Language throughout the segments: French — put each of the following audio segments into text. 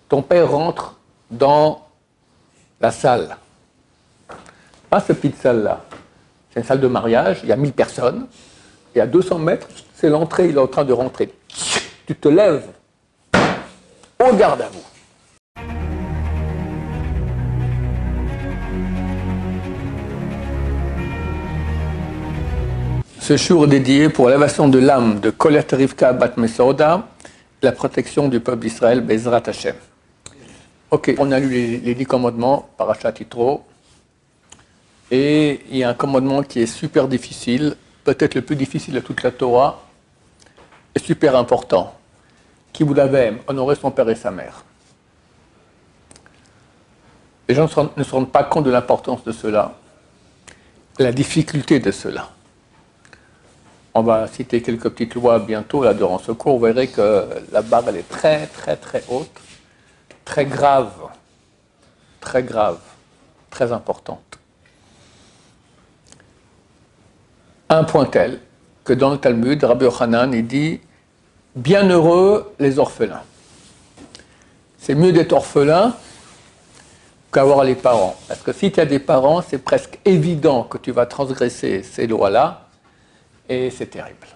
ton père rentre dans la salle. Pas cette petite salle-là. C'est une salle de mariage, il y a 1000 personnes. Et à 200 mètres, c'est l'entrée, il est en train de rentrer. Tu te lèves. Au garde à vous. Ce jour est dédié pour l'élévation de l'âme de Kolet Rivka Bat Mesoda, la protection du peuple d'Israël, Bezrat Hashem. Ok, on a lu les 10 commandements, Parashat Yitro, et il y a un commandement qui est super difficile, peut-être le plus difficile de toute la Torah, et super important. Kibud Avim, honorer son père et sa mère. Les gens ne se rendent pas compte de l'importance de cela, la difficulté de cela. On va citer quelques petites lois bientôt là durant ce cours. Vous verrez que la barre elle est très très très haute, très grave, très importante. Un point tel que dans le Talmud, Rabbi Yochanan il dit bienheureux les orphelins. C'est mieux d'être orphelin qu'avoir les parents. Parce que si tu as des parents, c'est presque évident que tu vas transgresser ces lois-là. Et c'est terrible.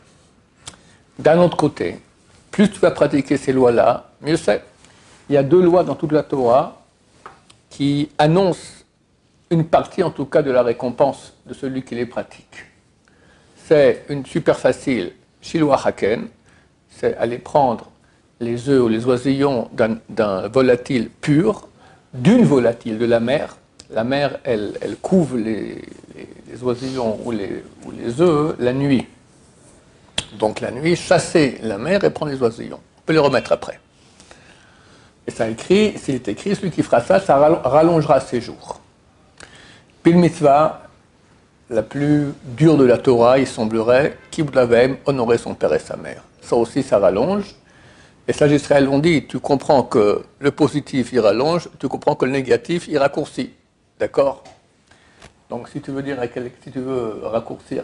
D'un autre côté, plus tu vas pratiquer ces lois-là, mieux c'est. Il y a 2 lois dans toute la Torah qui annoncent une partie, en tout cas, de la récompense de celui qui les pratique. C'est une super facile, Shiloh Haken, c'est aller prendre les œufs ou les oisillons d'un volatile pur, d'une volatile de la mer. La mer, elle couve les oisillons ou les œufs la nuit. Donc la nuit, chasser la mer et prendre les oisillons. On peut les remettre après. Et ça écrit, s'il est écrit, celui qui fera ça, ça rallongera ses jours. Pile mitzvah, la plus dure de la Torah, il semblerait, Kibud Avim, honorer son père et sa mère. Ça aussi, ça rallonge. Et ça, Israël l'ont dit, tu comprends que le positif, il rallonge, tu comprends que le négatif, il raccourcit. D'accord? Donc, si tu veux dire, si tu veux raccourcir,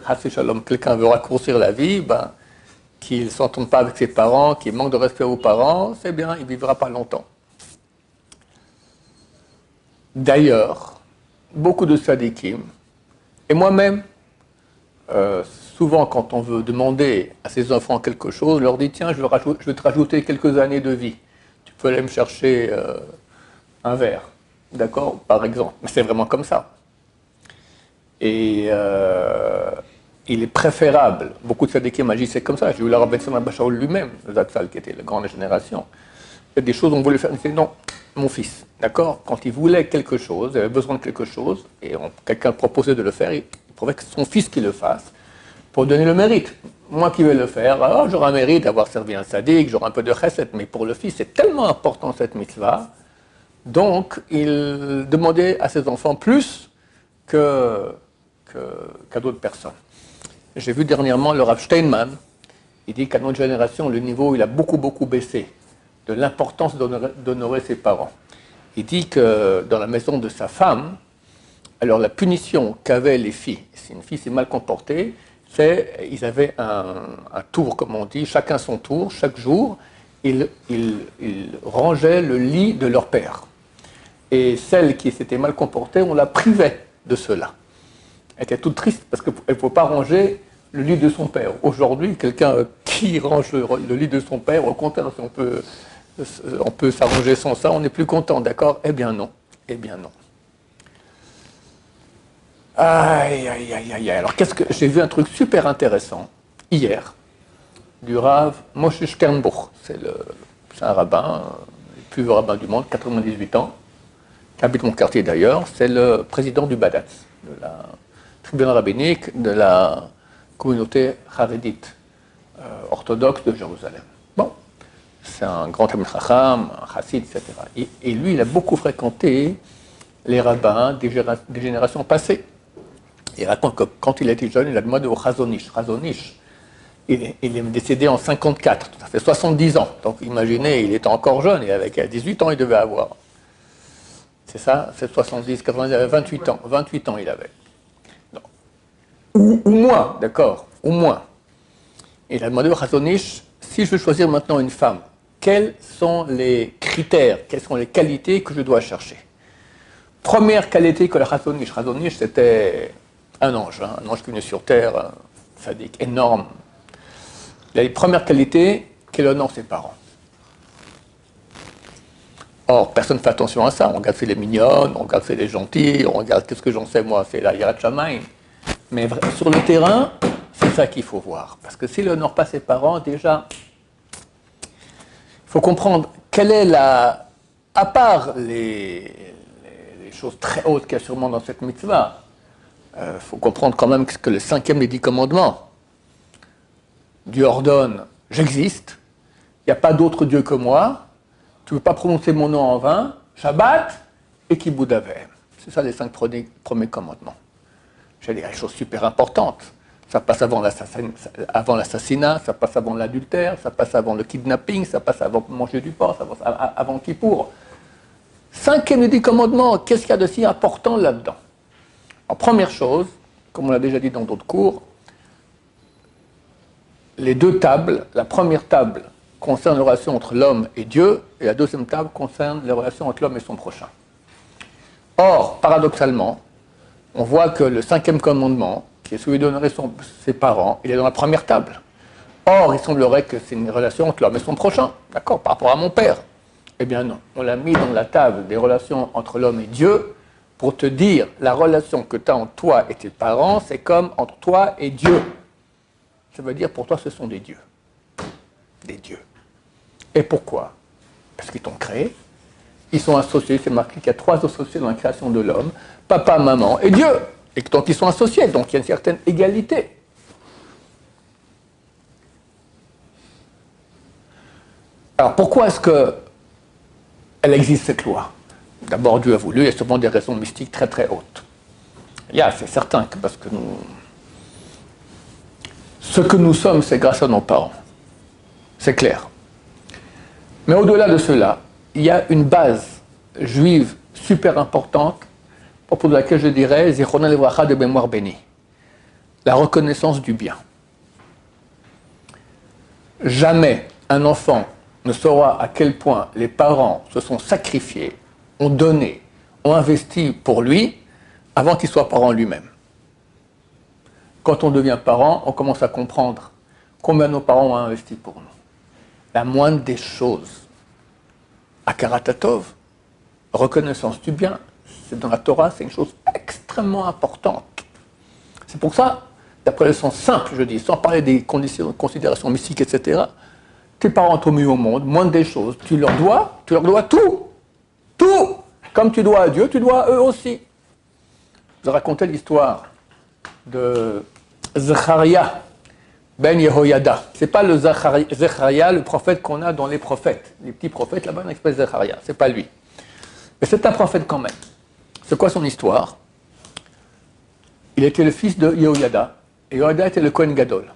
quelqu'un veut raccourcir la vie, ben, qu'il ne s'entende pas avec ses parents, qu'il manque de respect aux parents, c'est bien, il ne vivra pas longtemps. D'ailleurs, beaucoup de sadikim, et moi-même, souvent quand on veut demander à ses enfants quelque chose, on leur dit, tiens, je vais te rajouter quelques années de vie. Tu peux aller me chercher un verre, d'accord, par exemple. Mais c'est vraiment comme ça. Et il est préférable, beaucoup de sadikim agissaient comme ça. J'ai eu le Rav Ben Bashaoul lui-même, le Zatzal, qui était la grande génération. Il y a des choses qu'on voulait faire, il disait non, mon fils, d'accord, quand il voulait quelque chose, il avait besoin de quelque chose, et quelqu'un proposait de le faire, il trouvait que son fils qui le fasse, pour donner le mérite. Moi qui vais le faire, j'aurai un mérite d'avoir servi un sadique, j'aurai un peu de chesed, mais pour le fils, c'est tellement important cette mitzvah, donc il demandait à ses enfants plus qu'à d'autres personnes. J'ai vu dernièrement le Rav Steinman, il dit qu'à notre génération, le niveau il a beaucoup baissé de l'importance d'honorer ses parents. Il dit que dans la maison de sa femme, alors la punition qu'avaient les filles, si une fille s'est mal comportée, c'est ils avaient un tour, comme on dit, chacun son tour, chaque jour, ils rangeaient le lit de leur père. Et celle qui s'était mal comportée, on la privait de cela. Elle était toute triste parce qu'elle ne faut pas ranger le lit de son père. Aujourd'hui, quelqu'un qui range le lit de son père, au contraire, si on peut s'arranger sans ça, on est plus content, d'accord? Eh bien non, eh bien non. Aïe. Alors j'ai vu un truc super intéressant hier du Rav Moshe Sternbuch. C'est un rabbin, le plus vieux rabbin du monde, 98 ans, qui habite mon quartier d'ailleurs. C'est le président du Badatz, de la tribunal rabbinique de la communauté harédite orthodoxe de Jérusalem. Bon, c'est un grand Talmid Chacham, un chassid, etc. Et lui, il a beaucoup fréquenté les rabbins des générations passées. Il raconte que quand il était jeune, il a demandé au Chazonish. Chazonish, il est décédé en 54, ça fait 70 ans. Donc imaginez, il était encore jeune, et avec 18 ans, il devait avoir. C'est ça, c'est 70, 80, il avait 28 ans. 28 ans, il avait. Ou moins, d'accord, ou moins. Il a demandé au Chazonish, si je veux choisir maintenant une femme, quels sont les critères, quelles sont les qualités que je dois chercher. Première qualité que le Chazon Ish, c'était un ange qui est venu sur terre, un sadique énorme. Il a les premières qualités qu'il honore ses parents. Or, personne ne fait attention à ça. On regarde si elle est mignonne, on regarde si elle est gentille, on regarde qu'est-ce que j'en sais moi, c'est la Yirat Shamayim. Mais sur le terrain, c'est ça qu'il faut voir. Parce que s'il n'honore pas ses parents, déjà, il faut comprendre quelle est la... À part les choses très hautes qu'il y a sûrement dans cette mitzvah, il faut comprendre quand même que le 5e des 10 commandements, Dieu ordonne, j'existe, il n'y a pas d'autre Dieu que moi, tu ne veux pas prononcer mon nom en vain, Shabbat et Kibboud Avem. C'est ça les 5 premiers commandements. J'allais dire des choses super importantes. Ça passe avant l'assassinat, ça passe avant l'adultère, ça passe avant le kidnapping, ça passe avant manger du porc, ça passe avant Kippour. 5e des 10 commandements, qu'est-ce qu'il y a de si important là-dedans? En première chose, comme on l'a déjà dit dans d'autres cours, les deux tables, la première table concerne les relations entre l'homme et Dieu, et la deuxième table concerne les relations entre l'homme et son prochain. Or, paradoxalement, on voit que le 5e commandement, qui est celui d'honorer ses parents, il est dans la première table. Or, il semblerait que c'est une relation entre l'homme et son prochain, d'accord, par rapport à mon père. Eh bien non, on l'a mis dans la table des relations entre l'homme et Dieu pour te dire la relation que tu as entre toi et tes parents, c'est comme entre toi et Dieu. Ça veut dire pour toi ce sont des dieux. Des dieux. Et pourquoi? Parce qu'ils t'ont créé. Ils sont associés, c'est marqué qu'il y a 3 associés dans la création de l'homme, papa, maman et Dieu. Et donc ils sont associés, donc il y a une certaine égalité. Alors pourquoi est-ce qu'elle existe cette loi? D'abord Dieu a voulu, il y a sûrement des raisons mystiques très très hautes. C'est certain que parce que ce que nous sommes, c'est grâce à nos parents. C'est clair. Mais au-delà de cela, il y a une base juive super importante, à propos de laquelle je dirais Zichron Livracha de mémoire bénie. La reconnaissance du bien. Jamais un enfant ne saura à quel point les parents se sont sacrifiés, ont donné, ont investi pour lui, avant qu'il soit parent lui-même. Quand on devient parent, on commence à comprendre combien nos parents ont investi pour nous. La moindre des choses, Akaratatov, reconnaissance du bien, c'est dans la Torah, c'est une chose extrêmement importante. C'est pour ça, d'après le sens simple, je dis, sans parler des considérations mystiques, etc., tes parents t'ont mis au monde, moindre des choses, tu leur dois tout. Tout. Comme tu dois à Dieu, tu dois à eux aussi. Je vous racontais l'histoire de Zacharia ben Yehoyada. C'est pas le Zacharia, le prophète qu'on a dans les prophètes. Les petits prophètes, là-bas, on appelle Zacharia. C'est pas lui. Mais c'est un prophète quand même. C'est quoi son histoire? Il était le fils de Yehoyada. Et Yehoyada était le Kohen Gadol.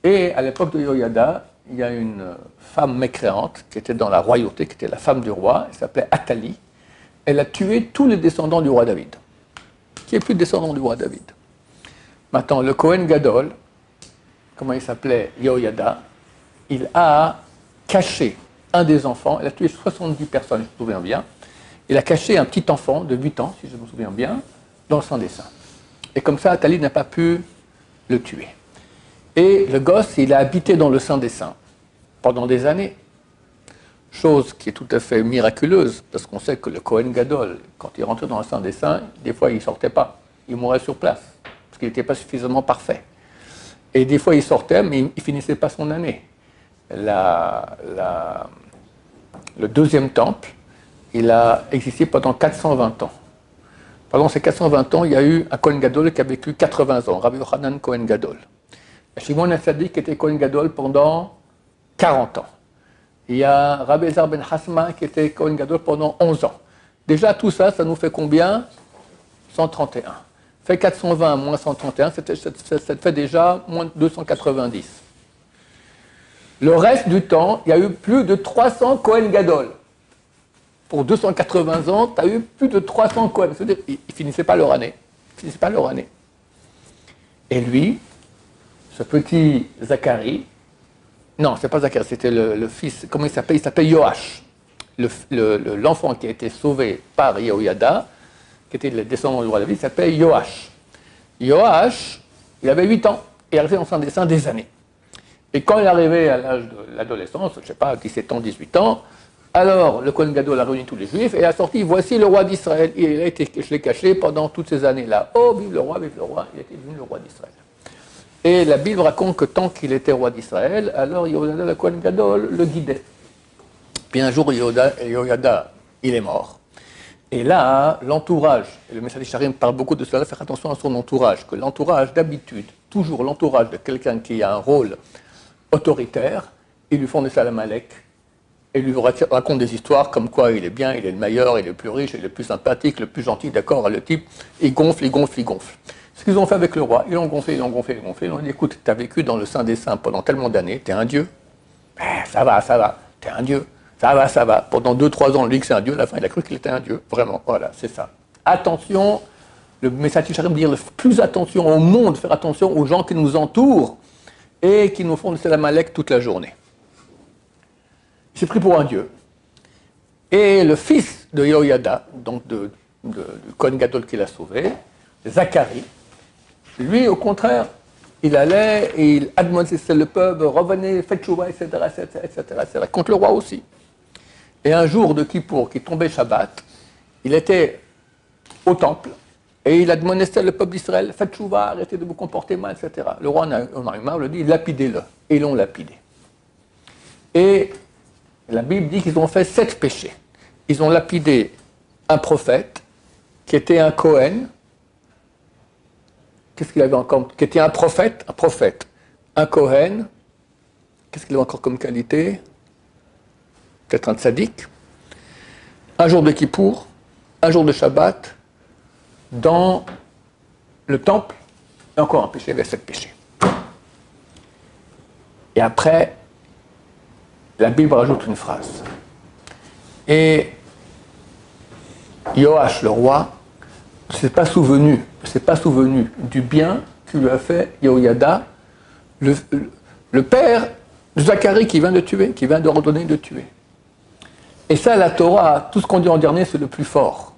Et à l'époque de Yehoyada, il y a une femme mécréante qui était dans la royauté, qui était la femme du roi. Elle s'appelait Athalie. Elle a tué tous les descendants du roi David. Qui est plus descendant du roi David. Maintenant, le Kohen Gadol, comment il s'appelait, Yehoyada, il a caché un des enfants, il a tué 70 personnes, je me souviens bien, il a caché un petit enfant de 8 ans, si je me souviens bien, dans le sang des saints. Et comme ça, Athalie n'a pas pu le tuer. Et le gosse, il a habité dans le sein des saints pendant des années. Chose qui est tout à fait miraculeuse, parce qu'on sait que le Kohen Gadol, quand il rentrait dans le sein des saints, des fois il ne sortait pas, il mourait sur place, parce qu'il n'était pas suffisamment parfait. Et des fois il sortait, mais il ne finissait pas son année. Le deuxième temple, il a existé pendant 420 ans. Pendant ces 420 ans, il y a eu un Kohen Gadol qui a vécu 80 ans, Rabbi Yochanan Kohen Gadol. Shimon HaTzadik était Kohen Gadol pendant 40 ans. Il y a Rabbi Elazar ben Hasma qui était Kohen Gadol pendant 11 ans. Déjà, tout ça, ça nous fait combien? 131. Fait 420 moins 131, ça fait déjà moins 290. Le reste du temps, il y a eu plus de 300 Kohen Gadol. Pour 280 ans, tu as eu plus de 300 Kohen. C'est-à-dire, ils ne finissaient pas leur année. Et lui, ce petit Zacharie, Non, c'est pas Zacharie, c'était le fils, comment il s'appelle? Il s'appelle Yoash. L'enfant qui a été sauvé par Yehoyada, qui était le descendant du roi David, s'appelle Yoash. Yoash, il avait 8 ans, et il est resté dans son dessin des années. Et quand il est arrivé à l'âge de l'adolescence, je ne sais pas, 17 ans, 18 ans, alors le Kohen Gadol a réuni tous les Juifs et a sorti, voici le roi d'Israël. Il a été caché pendant toutes ces années-là. Oh, vive le roi, il était devenu le roi d'Israël. Et la Bible raconte que tant qu'il était roi d'Israël, alors Yehoyada, le Kohen Gadol, le guidait. Puis un jour, Yehoyada, il est mort. Et là, l'entourage, et le Message Sharim parle beaucoup de cela, faire attention à son entourage, que l'entourage, d'habitude, toujours l'entourage de quelqu'un qui a un rôle autoritaire, ils lui font des salamalek, et lui racontent des histoires comme quoi il est bien, il est le meilleur, il est le plus riche, il est le plus sympathique, le plus gentil, d'accord, le type, il gonfle, il gonfle, il gonfle. Ce qu'ils ont fait avec le roi, ils l'ont gonflé, ils l'ont gonflé, ils l'ont gonflé, ils l'ont dit, écoute, tu as vécu dans le Saint des Saints pendant tellement d'années, tu es un dieu. Ça va, tu es un dieu. Ça va. Pendant 2-3 ans, on lui dit que c'est un dieu, à la fin, il a cru qu'il était un dieu. Vraiment, voilà, c'est ça. Attention, le Message Sharim dit plus attention au monde, faire attention aux gens qui nous entourent et qui nous font le salamalek toute la journée. Il s'est pris pour un dieu. Et le fils de Yehoyada, donc du Kohen Gadol qui l'a sauvé, Zacharie, lui, au contraire, il allait et il admonissait le peuple, revenez, faites tchouva, etc., contre le roi aussi. Et un jour de Kippour, qui tombait Shabbat, il était au temple et il admonissait le peuple d'Israël, faites tchouva, arrêtez de vous comporter mal, etc. Le roi en a eu marre, il dit, lapidez-le. Et ils l'ont lapidé. Et la Bible dit qu'ils ont fait 7 péchés. Ils ont lapidé un prophète qui était un Kohen. Qu'est-ce qu'il avait encore? Qui était un prophète. Un Kohen. Qu'est-ce qu'il avait encore comme qualité? Peut-être un tzaddik. Un jour de Kippour, un jour de Shabbat, dans le temple, et encore un péché, il y avait 7 péchés. Et après, la Bible rajoute une phrase. Et Yoash, le roi, ne s'est pas souvenu du bien que lui a fait Yehoyada, le père de Zacharie qui vient de tuer, qui vient de ordonner de tuer. Et ça, la Torah, tout ce qu'on dit en dernier, c'est le plus fort.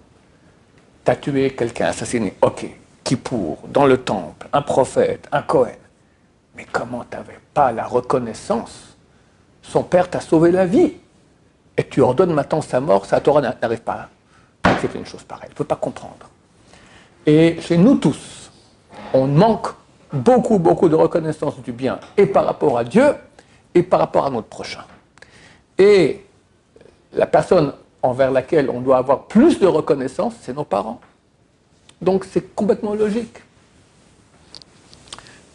Tu as tué quelqu'un, assassiné, ok, Kippour, dans le temple, un prophète, un Kohen. Mais comment tu n'avais pas la reconnaissance? Son père t'a sauvé la vie. Et tu ordonnes maintenant sa mort, sa Torah n'arrive pas à accepter une chose pareille. Il ne peut pas comprendre. Et chez nous tous, on manque beaucoup de reconnaissance du bien, et par rapport à Dieu, et par rapport à notre prochain. Et la personne envers laquelle on doit avoir plus de reconnaissance, c'est nos parents. Donc c'est complètement logique.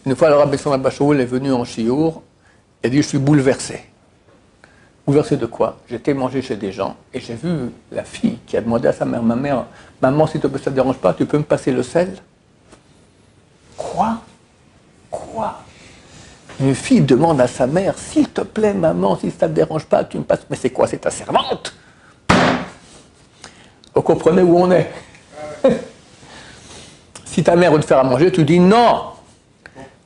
Une fois, le Rabbi Shimon bar Shaul est venu en Chiour et dit, je suis bouleversé. Bouleversé de quoi? J'étais manger chez des gens et j'ai vu la fille qui a demandé à sa mère, maman, si ça ne te dérange pas, tu peux me passer le sel? Quoi? Une fille demande à sa mère, s'il te plaît, maman, si ça ne te dérange pas, tu me passes. Mais c'est quoi? C'est ta servante? Vous comprenez où on est? Si ta mère veut te faire à manger, tu dis non.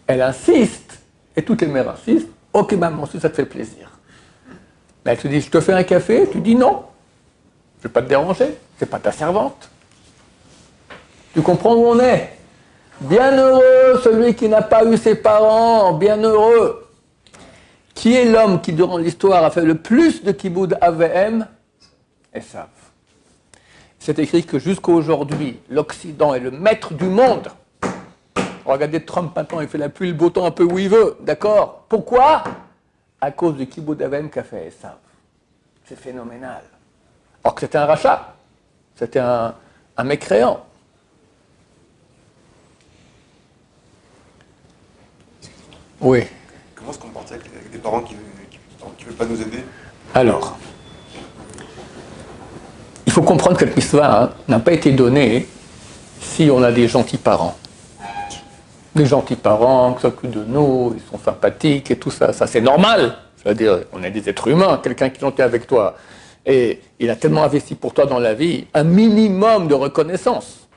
Elle insiste, et toutes les mères insistent. Ok, maman, si ça te fait plaisir. Mais elle te dit, je te fais un café, tu dis non. Je ne vais pas te déranger, c'est pas ta servante. Tu comprends où on est? Bienheureux celui qui n'a pas eu ses parents, bienheureux. Qui est l'homme qui, durant l'histoire, a fait le plus de kiboud AVM? Esav. C'est écrit que jusqu'à aujourd'hui, l'Occident est le maître du monde. Regardez Trump maintenant, il fait la pluie, le beau temps un peu où il veut, d'accord? Pourquoi? À cause du kiboud AVM qu'a fait Esav. C'est phénoménal. Alors que c'était un rachat, c'était un mécréant. Oui. Comment se comporter avec des parents qui ne veulent pas nous aider? Alors, il faut comprendre que cette histoire n'a pas été donnée si on a des gentils parents. Des gentils parents qui s'occupent de nous, ils sont sympathiques et tout ça. Ça, c'est normal. C'est-à-dire, on est des êtres humains, quelqu'un qui est gentil avec toi. Et il a tellement investi pour toi dans la vie, un minimum de reconnaissance.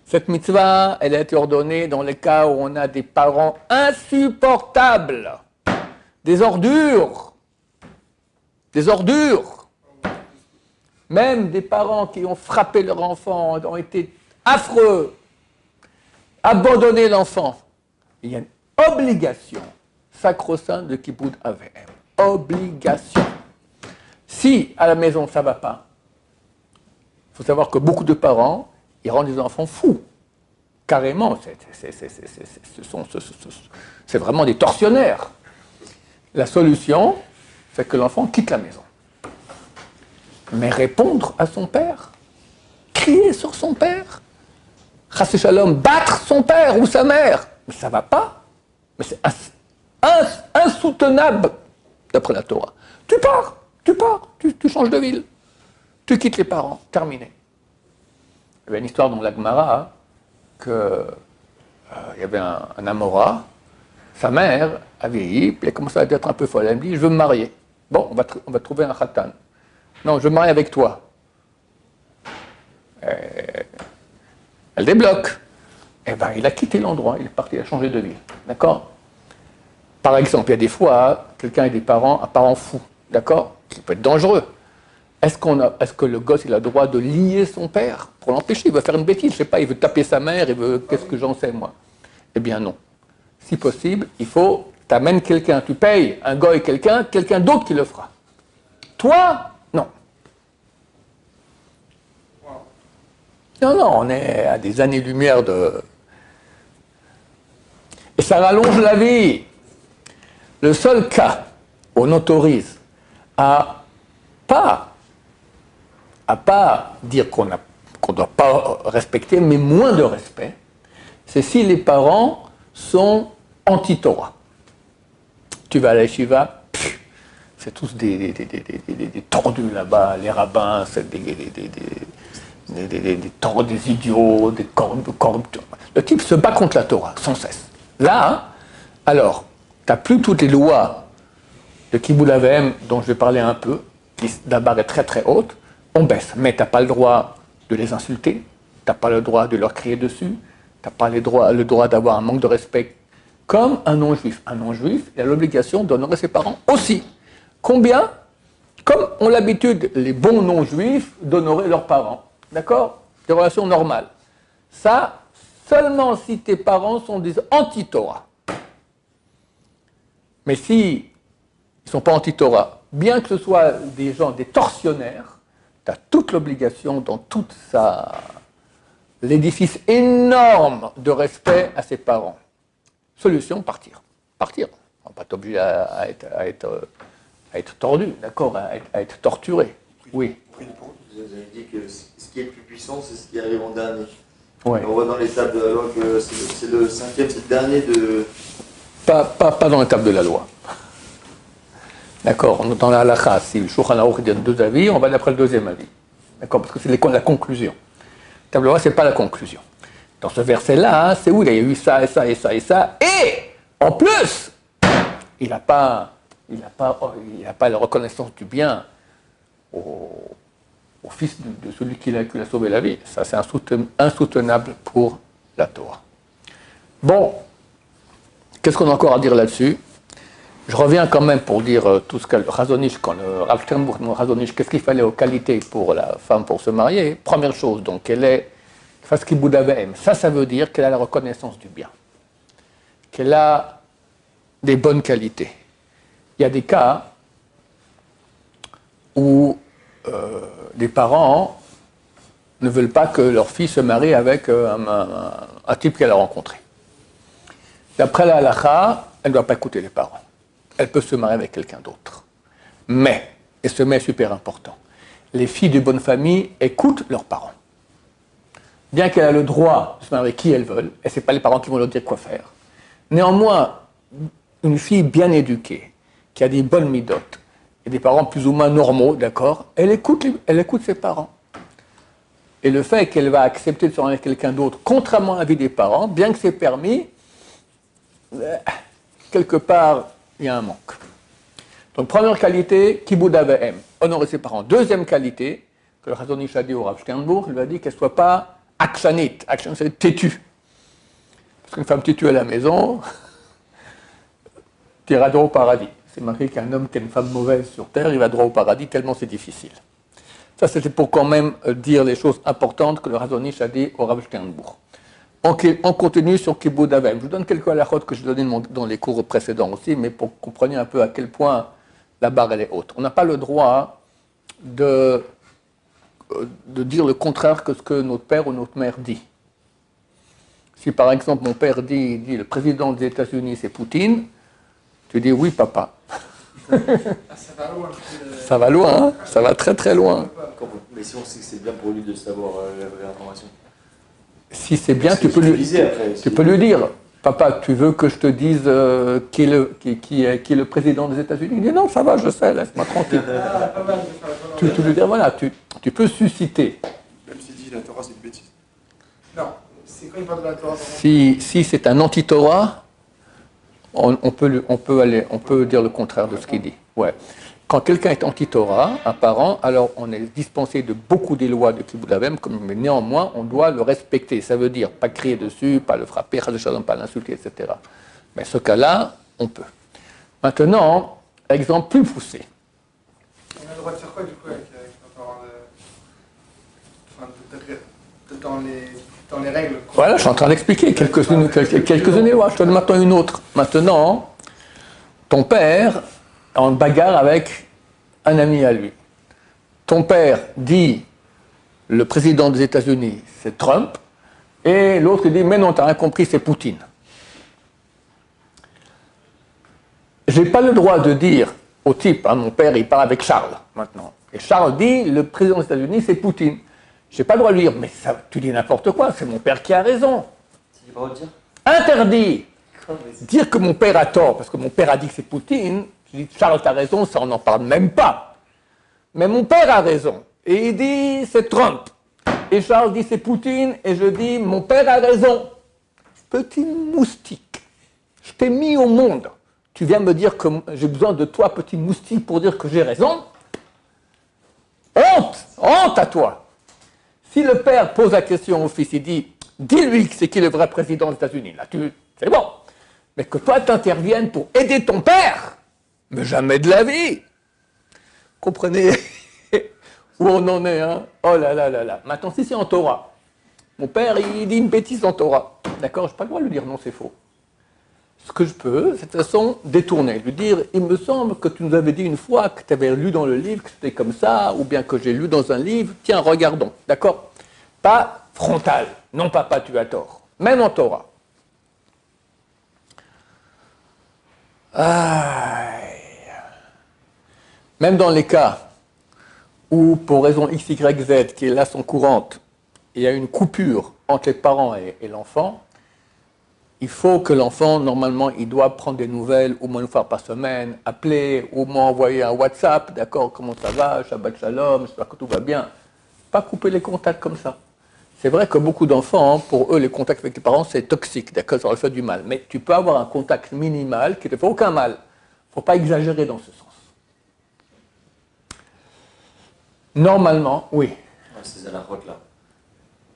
Cette mitzvah, elle a été ordonnée dans les cas où on a des parents insupportables. des ordures. Des ordures. Même des parents qui ont frappé leur enfant, ont été affreux, abandonné l'enfant. Il y a une obligation sacro-sainte de Kibbutz Avim. Obligation. Si à la maison ça ne va pas, il faut savoir que beaucoup de parents, ils rendent les enfants fous. Carrément, c'est vraiment des tortionnaires. La solution, c'est que l'enfant quitte la maison. Mais répondre à son père, crier sur son père, Chassé Shalom, battre son père ou sa mère, mais ça ne va pas. Mais c'est insoutenable d'après la Torah. Tu pars, tu changes de ville, tu quittes les parents, terminé. Il y avait une histoire dans la Gemara qu'il y avait un Amora, sa mère a vieilli, puis elle commençait à être un peu folle. Elle me dit, je veux me marier. Bon, on va trouver un khatan. Non, je veux me marier avec toi. Elle débloque. Eh bien, il a quitté l'endroit, il est parti, il a changé de ville. D'accord? Par exemple, il y a des fois, quelqu'un a un parent fou, d'accord? Qui peut être dangereux. Est-ce que le gosse il a le droit de lier son père pour l'empêcher? Il veut faire une bêtise, je ne sais pas, il veut taper sa mère, il veut. Qu'est-ce que j'en sais, moi? Eh bien, non. Si possible, il faut. Tu amènes quelqu'un, tu payes un goy quelqu'un d'autre qui le fera. Toi, non. Non, on est à des années-lumière de. Et ça rallonge la vie. Le seul cas où on autorise à pas dire qu'on ne doit pas respecter, mais moins de respect, c'est si les parents sont anti-Torah. Tu vas à la yeshiva, c'est tous des tordus là-bas, les rabbins, c'est des tordus, des idiots, des corrupteurs. Le type se bat contre la Torah, sans cesse. Là, alors, tu n'as plus toutes les lois de Kibbutz Avim, dont je vais parler un peu, qui d'abord est très très haute, on baisse. Mais tu n'as pas le droit de les insulter, tu n'as pas le droit de leur crier dessus, tu n'as pas le droit d'avoir un manque de respect comme un non-juif. Un non-juif, il a l'obligation d'honorer ses parents aussi. Combien? Comme ont l'habitude les bons non-juifs d'honorer leurs parents. D'accord? Des relations normales. Ça, seulement si tes parents sont des anti-Torah. Mais si ils ne sont pas anti-Torah, bien que ce soit des gens, des tortionnaires, tu as toute l'obligation dans tout l'édifice énorme de respect à ses parents. Solution, partir. Partir. On ne va pas t'obliger à être tordu, d'accord, à être torturé. Oui. Vous avez dit que ce qui est le plus puissant, c'est ce qui arrive en dernier. Ouais. On voit dans l'étape de la loi que c'est le cinquième, c'est le dernier de... Pas dans l'étape de la loi. D'accord, dans la halakha, si le Shulchan Aruch donne deux avis, on va d'après le deuxième avis. D'accord, parce que c'est la conclusion. La table de loi, ce n'est pas la conclusion. Dans ce verset-là, c'est où il y a eu ça, et ça, et ça, et ça, et en plus, il n'a pas la reconnaissance du bien au fils de celui qui l'a sauvé la vie. Ça, c'est insoutenable pour la Torah. Bon, qu'est-ce qu'on a encore à dire là-dessus? Je reviens quand même pour dire tout ce que le Chazon Ish, quand le Rav Sternbuch, le Chazon Ish, qu'est-ce qu'il fallait aux qualités pour la femme pour se marier. Première chose, donc, qu'elle fasse Kibbutz Avim. Ça veut dire qu'elle a la reconnaissance du bien. Qu'elle a des bonnes qualités. Il y a des cas où des parents ne veulent pas que leur fille se marie avec un type qu'elle a rencontré. D'après la halakha, elle ne doit pas écouter les parents. Elle peut se marier avec quelqu'un d'autre. Mais, et ce mais est super important, les filles de bonne famille écoutent leurs parents. Bien qu'elle ait le droit de se marier avec qui elles veulent, et ce n'est pas les parents qui vont leur dire quoi faire. Néanmoins, une fille bien éduquée, qui a des bonnes midotes, et des parents plus ou moins normaux, d'accord, elle écoute ses parents. Et le fait qu'elle va accepter de se marier avec quelqu'un d'autre, contrairement à l'avis des parents, bien que c'est permis, quelque part, il y a un manque. Donc, première qualité, Kibbutz Avim, honorer ses parents. Deuxième qualité, que le Chazon Ish a dit au Rav Sternbuch, il lui a dit qu'elle ne soit pas aksanite. Aksanite, c'est têtue. Parce qu'une femme têtue à la maison, tu iras au paradis. c'est marqué qu'un homme qui a une femme mauvaise sur terre, il va droit au paradis, tellement c'est difficile. Ça, c'était pour quand même dire les choses importantes que le Razon Ish a dit au Rav Sternbourg. On continue sur Kibboud Avem. Je vous donne quelques halakhot que je donnais dans les cours précédents aussi, mais pour que vous compreniez un peu à quel point la barre elle est haute. On n'a pas le droit de dire le contraire que ce que notre père ou notre mère dit. Si par exemple mon père dit le président des États-Unis c'est Poutine, tu dis oui papa. Ça va loin. Ça va loin, hein, ça va très très loin. Mais si on sait que c'est bien pour lui de savoir la vraie information. Si c'est bien, tu peux lui dire, papa, tu veux que je te dise qui est le président des États-Unis? Il dit non, ça va, je sais, laisse-moi tranquille. Pas mal de faire Tu lui dis, voilà, tu peux susciter. Même s'il dit la Torah, c'est une bêtise. Non, c'est quand il parle de la Torah. Si c'est un anti-Torah, on peut dire le contraire de ce qu'il dit. Ouais. Quand quelqu'un est anti-Torah, un parent, alors on est dispensé de beaucoup des lois de Kibboud Avem, mais néanmoins, on doit le respecter. Ça veut dire pas crier dessus, pas le frapper, pas l'insulter, etc. Mais ce cas-là, on peut. Maintenant, exemple plus poussé. On a le droit de faire quoi du coup avec nos parents dans les règles. Voilà, je suis en train d'expliquer quelques-unes des lois. Je te donne maintenant une autre. Maintenant, ton père en bagarre avec un ami à lui. Ton père dit le président des États-Unis, c'est Trump, et l'autre dit mais non, t'as rien compris, c'est Poutine. J'ai pas le droit de dire au type, hein, mon père il parle avec Charles maintenant, et Charles dit le président des États-Unis c'est Poutine. J'ai pas le droit de lui dire mais ça, tu dis n'importe quoi, c'est mon père qui a raison. C'est pas dire. Interdit. Dire que mon père a tort parce que mon père a dit que c'est Poutine. Je dis, Charles, tu as raison, ça on n'en parle même pas. Mais mon père a raison. Et il dit, c'est Trump. Et Charles dit, c'est Poutine. Et je dis, mon père a raison. Petit moustique, je t'ai mis au monde. Tu viens me dire que j'ai besoin de toi, petit moustique, pour dire que j'ai raison? Honte! Honte à toi! Si le père pose la question au fils, il dit, dis-lui que c'est qui le vrai président des États-Unis. Là, c'est bon. Mais que toi, tu interviennes pour aider ton père, mais jamais de la vie. Comprenez où on en est, hein? Oh là là là là. Maintenant, si c'est en Torah, mon père, il dit une bêtise en Torah. D'accord? Je n'ai pas le droit de lui dire non, c'est faux. Ce que je peux, c'est de façon détournée. Lui dire, il me semble que tu nous avais dit une fois que tu avais lu dans le livre que c'était comme ça, ou bien que j'ai lu dans un livre. Tiens, regardons. D'accord? Pas frontal. Non, papa, tu as tort. Même en Torah. Aïe. Même dans les cas où, pour raison X, Y, Z, qui là sont courantes, il y a une coupure entre les parents et l'enfant, il faut que l'enfant, normalement, il doit prendre des nouvelles, au moins une fois par semaine, appeler, au moins envoyer un WhatsApp, d'accord, comment ça va, Shabbat Shalom, j'espère que tout va bien. Pas couper les contacts comme ça. C'est vrai que beaucoup d'enfants, pour eux, les contacts avec les parents, c'est toxique, d'accord, ça leur fait du mal. Mais tu peux avoir un contact minimal qui ne te fait aucun mal. Il ne faut pas exagérer dans ce sens. Normalement, oui. Ces halachot-là.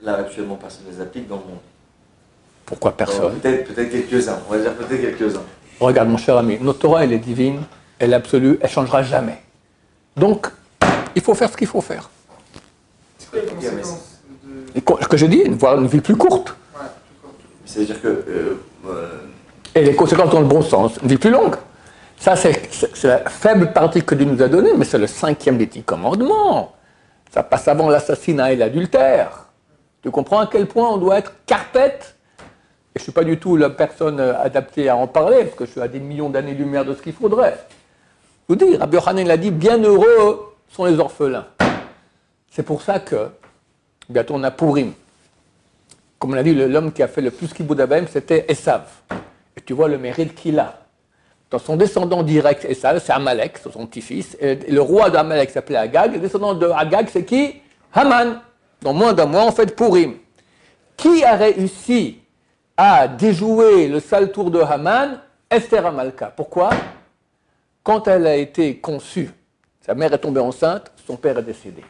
Là, actuellement, personne ne les applique dans le monde. Pourquoi personne? Peut-être quelques-uns, on va dire peut-être quelques-uns. Regarde, mon cher ami, notre Torah, elle est divine, elle est absolue, elle ne changera jamais. Donc, il faut faire ce qu'il faut faire. C'est quoi les conséquences Et ce que j'ai dit, voir une vie plus courte. Ouais, plus court. C'est-à-dire que... Et les conséquences dans le bon sens, une vie plus longue. Ça, c'est la faible partie que Dieu nous a donnée, mais c'est le 5e des 10 commandements. Ça passe avant l'assassinat et l'adultère. Tu comprends à quel point on doit être carpette? Et je ne suis pas du tout la personne adaptée à en parler, parce que je suis à des millions d'années-lumière de ce qu'il faudrait. Je vous dis, Rabbi Yochanan l'a dit, bienheureux sont les orphelins. C'est pour ça que, bientôt on a Purim. Comme on a dit, l'homme qui a fait le plus Kibboud Avem, c'était Esav. Et tu vois le mérite qu'il a. Dans son descendant direct, Esav, c'est Amalek, c'est son petit-fils. Et le roi d'Amalek s'appelait Agag. Le descendant de Agag, c'est qui? Haman. Dans moins d'un mois, on fait Purim. Qui a réussi à déjouer le sale tour de Haman? Esther Amalka. Pourquoi? Quand elle a été conçue, sa mère est tombée enceinte, son père est décédé.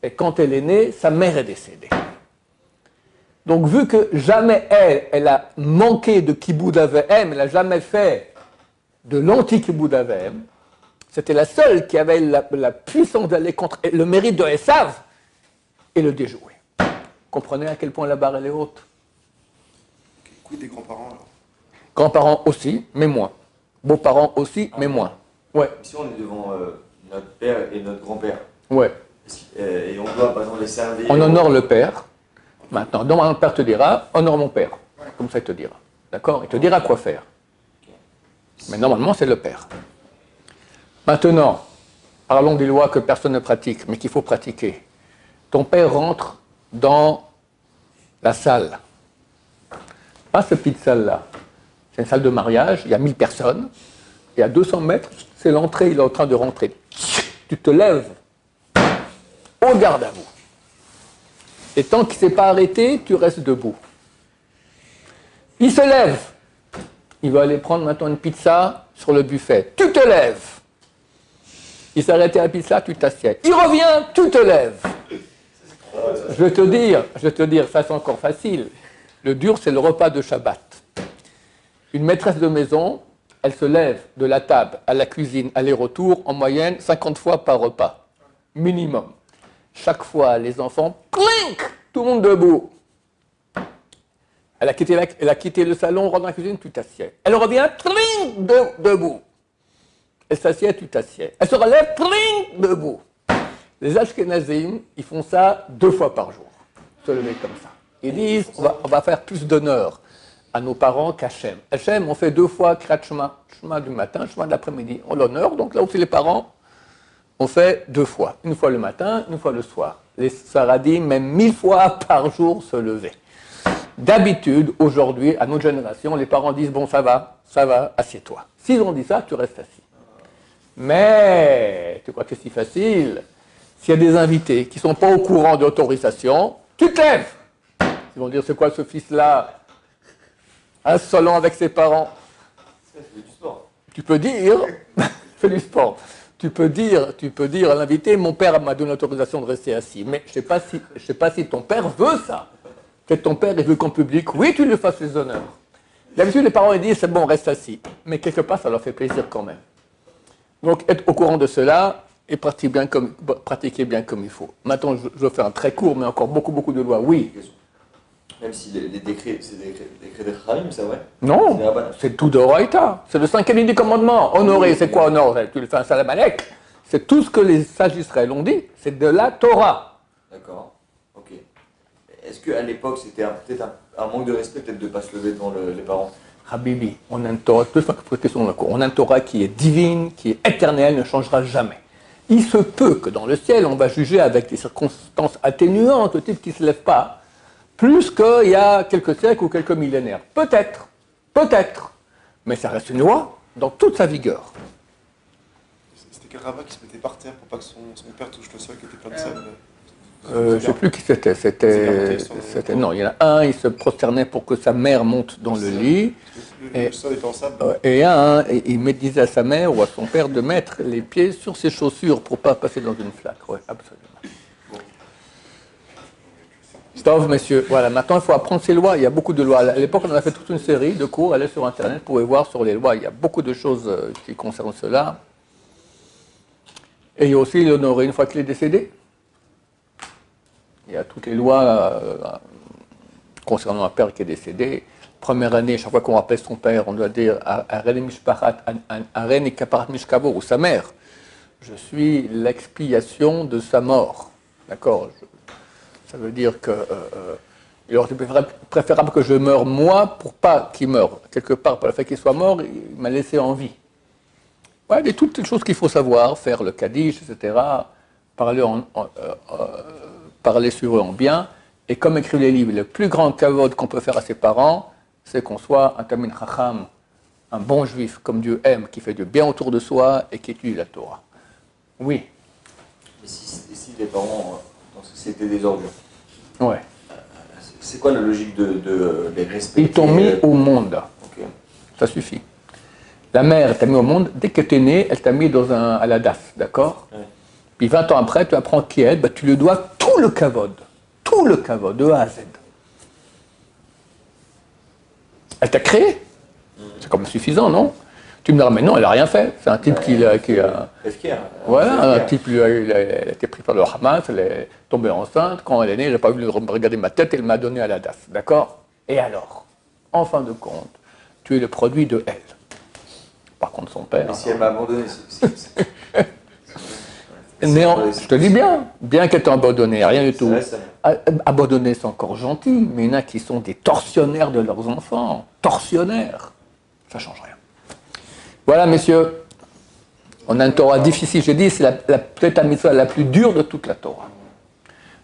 Et quand elle est née, sa mère est décédée. Donc, vu que jamais elle a manqué de Kibboud Avem, elle n'a jamais fait de l'anti-Kibbutz Avem. C'était la seule qui avait la puissance d'aller contre le mérite de Esav et le déjouer. Comprenez à quel point la barre elle est haute. Quid des grands-parents alors? Grands-parents aussi, mais moins. Beaux-parents aussi, mais moins. Ouais, Si on est devant notre père et notre grand-père, ouais. et on doit par exemple les servir. On honore le père. Maintenant, donc mon père te dira, honore mon père. Comme ça, il te dira. D'accord? Il te dira quoi faire. Mais normalement, c'est le père. Maintenant, parlons des lois que personne ne pratique, mais qu'il faut pratiquer. Ton père rentre dans la salle. Pas cette petite salle-là. C'est une salle de mariage, il y a 1000 personnes. Et à 200 mètres, c'est l'entrée, il est en train de rentrer. Tu te lèves. Au garde à vous. Et tant qu'il ne s'est pas arrêté, tu restes debout. Il se lève. Il va aller prendre maintenant une pizza sur le buffet. Tu te lèves. Il s'est arrêté à la pizza, tu t'assieds. Il revient, tu te lèves. Je vais te dire, ça c'est encore facile. Le dur, c'est le repas de Shabbat. Une maîtresse de maison, elle se lève de la table à la cuisine, aller-retour, en moyenne 50 fois par repas. Minimum. Chaque fois, les enfants, clink, tout le monde debout. Elle a quitté le salon, rentre dans la cuisine, tu t'assieds. Elle revient, clink, debout. Elle s'assied, tu t'assieds. Elle se relève, clink, debout. Les Ashkenazim, ils font ça 2 fois par jour. Se lever comme ça. Ils disent, on va faire plus d'honneur à nos parents qu'Hachem. Hachem, on fait 2 fois Kriyat Shema. Shema du matin, Shema de l'après-midi. On l'honneur, donc là où c'est les parents, on fait 2 fois. Une fois le matin, une fois le soir. Les Saradim, même 1000 fois par jour se lever. D'habitude, aujourd'hui, à notre génération, les parents disent, bon, ça va, assieds-toi. S'ils ont dit ça, tu restes assis. Mais, tu crois que c'est si facile? S'il y a des invités qui ne sont pas au courant de l'autorisation, tu te lèves. Ils vont dire, c'est quoi ce fils-là? Insolent avec ses parents. C'est du sport. Tu peux dire, fais du sport. Tu peux dire à l'invité, mon père m'a donné l'autorisation de rester assis. Mais je ne sais pas si ton père veut ça. Peut-être ton père, il veut qu'en public, oui, tu lui fasses les honneurs. D'habitude, les parents ils disent, c'est bon, reste assis. Mais quelque part, ça leur fait plaisir quand même. Donc, être au courant de cela et pratiquer bien comme il faut. Maintenant, je vais faire un très court, mais encore beaucoup de lois. Oui. Même si les décrets, c'est des décrets des Khalim, c'est vrai? Non, c'est tout d'Oraïta. C'est le 5e du commandement. Honorer, c'est quoi honorer? Tu le fais un salam alek. C'est tout ce que les sages d'Israël ont dit. C'est de la Torah. D'accord. Ok. Est-ce qu'à l'époque, c'était peut-être un manque de respect, peut-être de ne pas se lever devant les parents? Habibi, on a une Torah, on a une Torah qui est divine, qui est éternelle, ne changera jamais. Il se peut que dans le ciel, on va juger avec des circonstances atténuantes, le type qui ne se lève pas, plus qu'il y a quelques siècles ou quelques millénaires. Peut-être, mais ça reste une loi dans toute sa vigueur. C'était quel rabbin qui se mettait par terre pour pas que son père touche le sol, qui était plein de sable? Je ne sais plus qui c'était. Non, il y en a un, il se prosternait pour que sa mère monte dans le lit. Le sol était en sable. Et un, il disait à sa mère ou à son père de mettre les pieds sur ses chaussures pour ne pas passer dans une flaque. Oui, absolument. Stop, messieurs. Voilà, maintenant il faut apprendre ces lois. Il y a beaucoup de lois. À l'époque, on a fait toute une série de cours. Allez sur Internet, vous pouvez voir sur les lois. Il y a beaucoup de choses qui concernent cela. Et il y a aussi l'honorer une fois qu'il est décédé. Il y a toutes les lois concernant un père qui est décédé. Première année, chaque fois qu'on rappelle son père, on doit dire Aren et Kaparat Mishkavo, ou sa mère. Je suis l'expiation de sa mort. D'accord? Ça veut dire que il aurait été préférable que je meure moi pour pas qu'il meure. Quelque part, par le fait qu'il soit mort, il m'a laissé en vie. Ouais, il y a toutes les choses qu'il faut savoir, faire le Kaddish, etc. Parler sur eux en bien. Et comme écrit les livres, le plus grand kavod qu'on peut faire à ses parents, c'est qu'on soit un Talmid Chacham, un bon juif, comme Dieu aime, qui fait du bien autour de soi et qui étudie la Torah. Oui. Mais si les parents dans cette société des ordures, Ouais. c'est quoi la logique de les respecter? Ils t'ont mis au monde. Okay. Ça suffit. La mère t'a mis au monde, dès que tu es né, elle t'a mis à la DAS, d'accord? Ouais. Puis 20 ans après, tu apprends qui elle est, tu lui dois tout le kavod, de A à Z. Elle t'a créé. C'est comme suffisant, non? Tu me diras, mais non, elle n'a rien fait. C'est un type qui a... Est-ce qu'il y a Voilà, un type, il a été pris par le Hamas, elle est tombée enceinte. Quand elle est née, je n'ai pas voulu regarder ma tête, elle m'a donné à la DAS. D'accord? Et alors, en fin de compte, tu es le produit de elle. Par contre, son père... Mais si elle m'a abandonné, Mais je te dis bien qu'elle t'a abandonné, rien du tout. vrai, ça. Abandonner, c'est encore gentil, mais il y en a qui sont des tortionnaires de leurs enfants. Tortionnaires. Ça change rien. Voilà, messieurs. On a une Torah difficile. J'ai dit, c'est peut-être la mitzvah la plus dure de toute la Torah.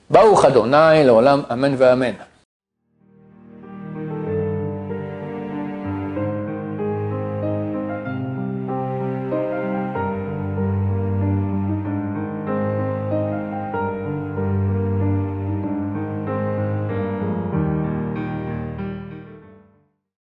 Baruch Adonai, l'olam, amen va amen.